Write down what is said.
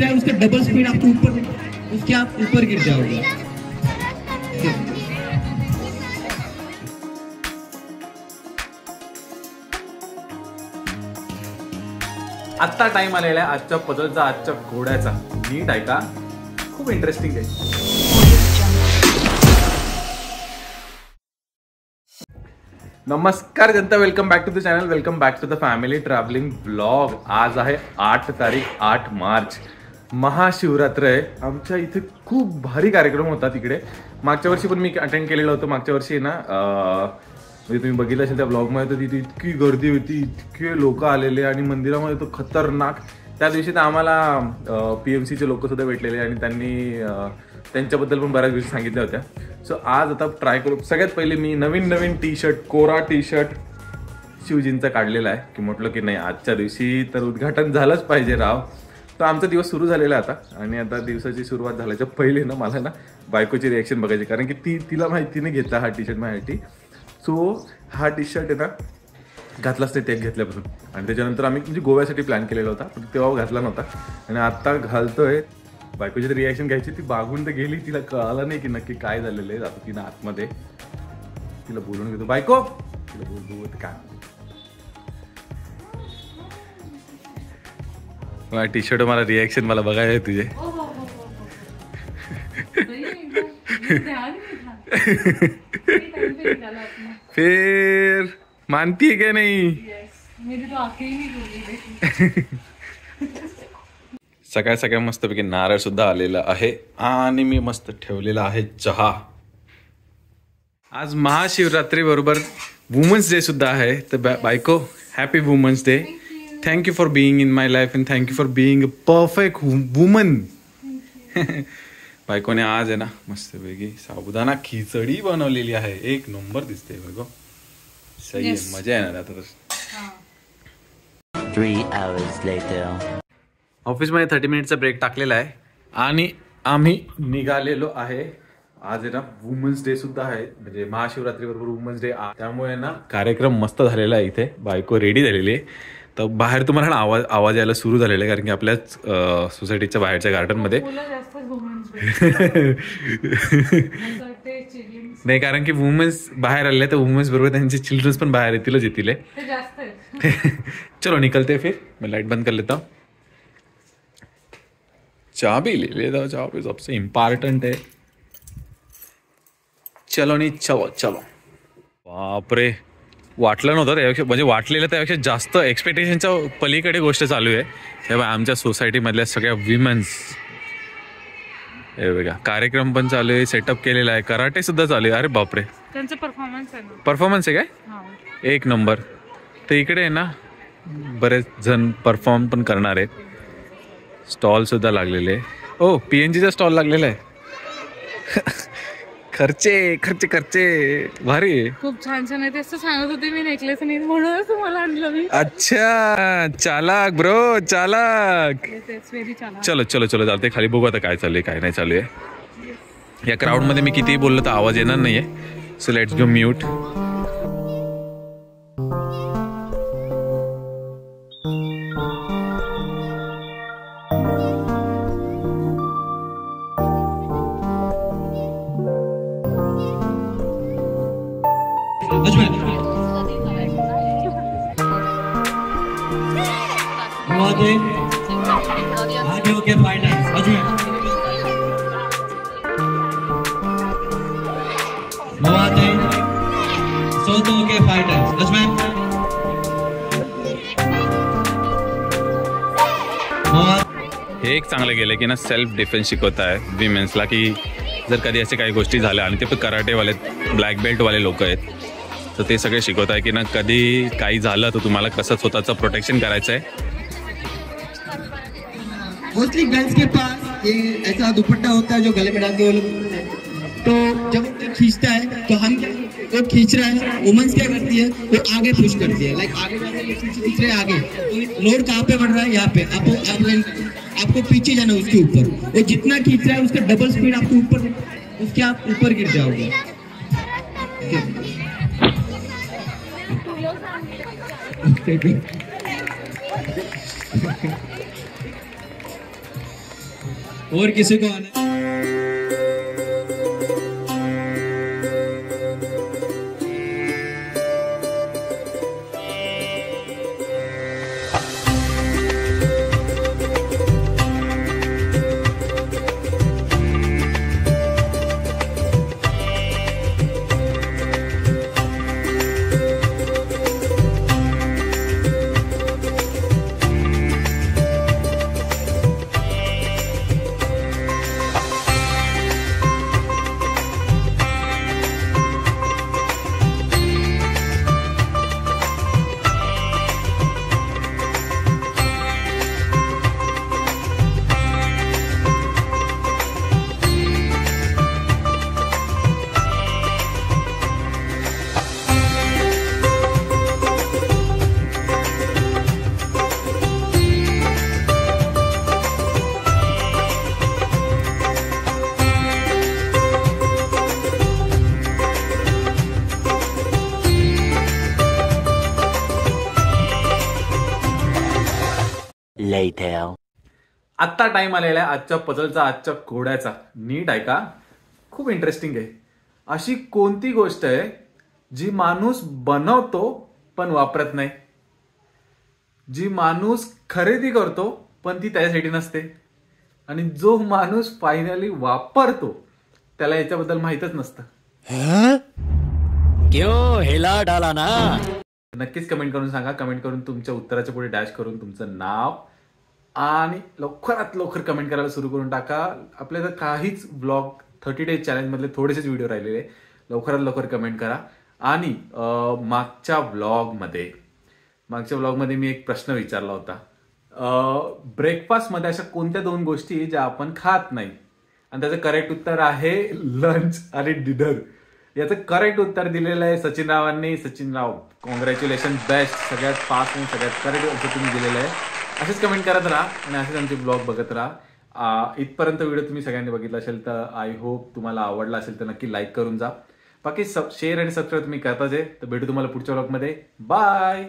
खींच रहा है उसका डबल स्पीड आपको ऊपर, उसके आप ऊपर गिर जाओगे। आत्ता टाइम आलेला आहे आजच्या पझलचा, आजच्या घोड्याचा। नीट ऐका, खूप इंटरेस्टिंग आहे। नमस्कार जनता, welcome back to the channel, welcome back to the family travelling blog. आज आहे 8 तारीख 8 मार्च, महाशिवरात्र आहे। आमच्या इथे खूप भारी कार्यक्रम होता तिकडे। मागच्या वर्षी पण मी अटेंड केलेलं होतं। मागच्या वर्षी ना म्हणजे तुम्ही बघितलं असेल त्या ब्लॉगमध्ये, तर तिथे इतकी गर्दी होती, इतके लोक आलेले आणि मंदिरामध्ये तो खतरनाक। त्या दिवशी तर आम्हाला PMCचे लोक सुद्धा भेटलेले आणि त्यांनी त्यांच्याबद्दल पण बऱ्याच गोष्टी सांगितल्या होत्या। सो आज आता ट्राय करू। सगळ्यात पहिले मी नवीन टी शर्ट, कोरा टी शर्ट शिवजींचा काढलेला आहे की म्हटलं की नाही आजच्या दिवशी तर उद्घाटन झालंच पाहिजे राव। तर आमचा दिवस सुरू झालेला आता आणि आता दिवसाची सुरुवात झाल्याच्या पहिले ना मला ना बायकोची रिॲक्शन बघायची, कारण की तिला माहिती नाही घेतला हा टी शर्ट माझ्यासाठी। सो हा टी शर्ट आहे ना घातलाच नाही टेक घेतल्यापासून, आणि त्याच्यानंतर आम्ही म्हणजे गोव्यासाठी प्लॅन केलेला होता, पण तेव्हा घातला नव्हता आणि आत्ता घालतोय। बायकोची तर रिॲक्शन घ्यायची, ती बागून तर गेली, तिला कळालं नाही की नक्की काय झालेलं आहे। आता तिनं आतमध्ये तिला बोलून घेतो, बायको तिला बोलतो काय टी शर्ट मला रिॲक्शन मला बघायला तुझे। फिर मानती है क्या नहीं? मेरी तो आंखें ही नहीं। सगळ्या मस्तपैकी नारळ सुद्धा आलेला आहे आणि मी मस्त ठेवलेला आहे चहा। आज महाशिवरात्री बरोबर वुमन्स डे सुद्धा आहे, तर बायको happy women's day. Thank you for being in my life and thank you for being a perfect woman. बायकोने आज आहे ना मस्तपैकी साबुदाणा खिचडी बनवलेली आहे, एक नंबर दिसते बायको, सही आहे, मजा येणार आता तर। 3 hours later. ऑफिसमध्ये 30 मिनिटचा ब्रेक टाकलेला आहे आणि आम्ही निघालेलो आहे। आज आहे ना वुमन्स डे सुद्धा आहे, म्हणजे महाशिवरात्री बरोबर वुमन्स डे, त्यामुळे ना कार्यक्रम मस्त झालेला आहे। इथे बायको रेडी झालेली आहे, तर बाहेर तुम्हाला ना आवाज यायला सुरू झालेला आहे, कारण की आपल्याच सोसायटीच्या बाहेरच्या गार्डनमध्ये नाही, कारण की वुमन्स बाहेर आले तर वुमन्स बरोबर त्यांचे चिल्ड्रन्स पण बाहेर येतील। चलो निकलते फिर, मैं लाइट बंद कर लेता हूँ। चाय भी ले लेता हूँ, चाय भी सबसे इम्पॉर्टंट है। चलो नहीं चलो बापरे, वाटलं नव्हतं त्यापेक्षा, म्हणजे वाटलेलं त्यापेक्षा जास्त एक्सपेक्टेशनच्या पलीकडे गोष्ट चालू आहे। तेव्हा आमच्या सोसायटीमधल्या सगळ्या विमेन्स, हे बघा कार्यक्रम पण चालू आहे, सेटअप केलेला आहे, कराटे सुद्धा चालू आहे। अरे बापरे, त्यांचा परफॉर्मन्स आहे ना, परफॉर्मन्स आहे काय? एक नंबर। तर इकडे आहे ना बरेच जण परफॉर्म पण करणार आहेत, स्टॉल सुद्धा लागलेले। ओ PNGचा स्टॉल लागलेला आहे। खर्चे भारी आहे, खूप छान आहे ते, असं सांगत होते मी नेकलेस नाही म्हणूनच तुम्हाला आणलं मी। अच्छा चालाक ब्रो, चालाक। चलो चालते खाली, बघू आता काय चालू आहे काय नाही चालू आहे। या क्राऊड मध्ये मी कितीही बोललो तर आवाज येणार नाहीये, सो लेट्स गो म्यूट। आगे होके फाइनल अजमेर मवाते सोतो के फाइटर्स अजमेर हे एक चांगलं गेलं की ना सेल्फ डिफेन्स शिकवता आहे विमेन्सला, की जर कधी असे काही गोष्टी झाल्या, आणि ते पण कराटेवाले ब्लॅक बेल्टवाले लोक आहेत, तर ते सगळे शिकवत आहे की ना कधी काही झालं तर तुम्हाला कसं स्वतःचं प्रोटेक्शन करायचं है। मोस्टली गर्ल्स के पास ये ऐसा दुपट्टा होता है जो गले में डालते हैं, तो जब वो खींचता है तो हम वो खींच रहा है, वुमेन्स क्या करती है वो आगे पुश करती है, लाइक आगे खींच रहे आगे, तो लोड कहाँ पे बढ़ रहा है, यहाँ पे आपको पीछे जाना उसके ऊपर, वो जितना खींच रहा है उसका डबल स्पीड आपको ऊपर, उसके आप ऊपर गिर जाओगे। और किसी को आना है? आत्ता टाइम आलेला आहे आजच्या पझलचा, आजच्या कोड्याचा. नीट आहे का? खूप इंटरेस्टिंग आहे. अशी कोणती गोष्ट आहे जी माणूस बनवतो पण वापरत नाही, जी माणूस खरेदी करतो पण ती त्याच्यासाठी नसते, आणि जो माणूस फायनली वापरतो त्याला याच्याबद्दल माहीतच नसतं. क्यों हिला डाला ना. नक्कीच कमेंट करून सांगा. कमेंट करून तुमच्या उत्तराच्या पुढे डॅश करून तुमचं नाव आणि लवकरात लवकर कमेंट करायला सुरू करून टाका. आपल्याला काहीच ब्लॉग 30 डेज चॅलेंज मधले थोडेसेच व्हिडिओ राहिलेले, लवकरात लवकर कमेंट करा. आणि मागच्या ब्लॉगमध्ये मी एक प्रश्न विचारला होता, ब्रेकफास्टमध्ये अशा कोणत्या 2 गोष्टी ज्या आपण खात नाही, आणि त्याचं करेक्ट उत्तर आहे लंच आणि डिनर. याचं करेक्ट उत्तर दिलेलं आहे सचिन रावांनी. सचिन राव, कॉंग्रॅच्युलेशन, बेस्ट, सगळ्यात फास्ट आणि सगळ्यात करेक्ट उत्तर तुम्ही दिलेलं आहे. असेच कमेंट करत राहा आणि असेच आमचे ब्लॉग बघत राहा. इथपर्यंत व्हिडिओ तुम्ही सगळ्यांनी बघितला असेल तर आय होप तुम्हाला आवडला असेल तर नक्की लाईक करून जा. बाकी शेअर आणि सबस्क्राईब तुम्ही करताच आहे. तर भेटू तुम्हाला पुढच्या ब्लॉगमध्ये. बाय.